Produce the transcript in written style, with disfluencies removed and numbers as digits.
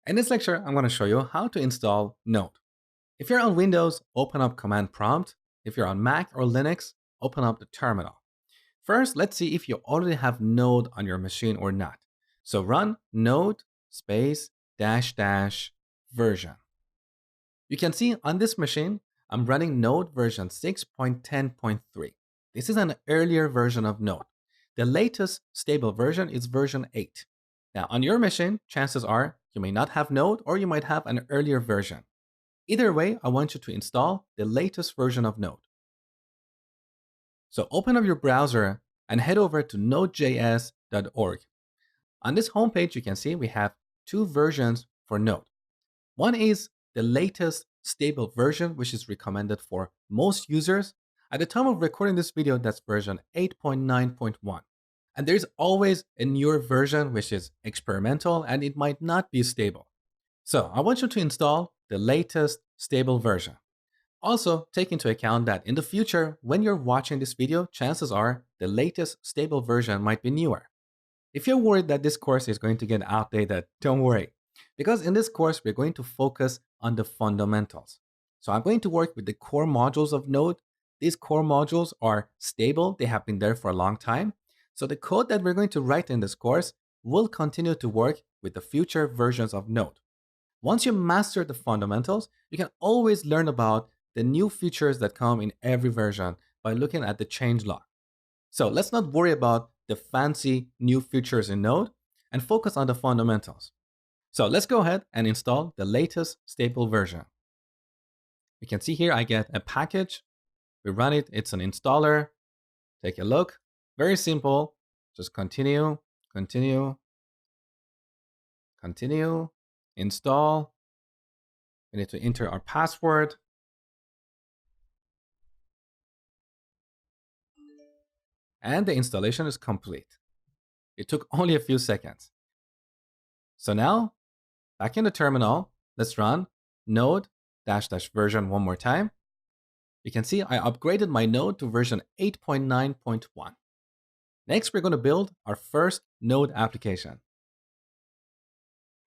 In this lecture, I'm going to show you how to install Node. If you're on Windows, open up Command Prompt. If you're on Mac or Linux, open up the terminal. First, let's see if you already have Node on your machine or not. So run node space dash dash version. You can see on this machine, I'm running Node version 6.10.3. This is an earlier version of Node. The latest stable version is version 8. Now, on your machine, chances are you may not have Node or you might have an earlier version. Either way, I want you to install the latest version of Node. So open up your browser and head over to nodejs.org. On this homepage, you can see we have two versions for Node. One is the latest stable version, which is recommended for most users. At the time of recording this video, that's version 8.9.1. And there's always a newer version, which is experimental, and it might not be stable. So I want you to install the latest stable version. Also, take into account that in the future, when you're watching this video, chances are the latest stable version might be newer. If you're worried that this course is going to get outdated, don't worry. Because in this course, we're going to focus on the fundamentals. So I'm going to work with the core modules of Node. These core modules are stable. They have been there for a long time. So the code that we're going to write in this course will continue to work with the future versions of Node. Once you master the fundamentals, you can always learn about the new features that come in every version by looking at the changelog. So let's not worry about the fancy new features in Node and focus on the fundamentals. So let's go ahead and install the latest stable version. You can see here I get a package. We run it. It's an installer. Take a look. Very simple. Just continue, continue, continue, install. We need to enter our password. And the installation is complete. It took only a few seconds. So now, back in the terminal, let's run node -- version one more time. You can see I upgraded my Node to version 8.9.1. Next, we're going to build our first Node application.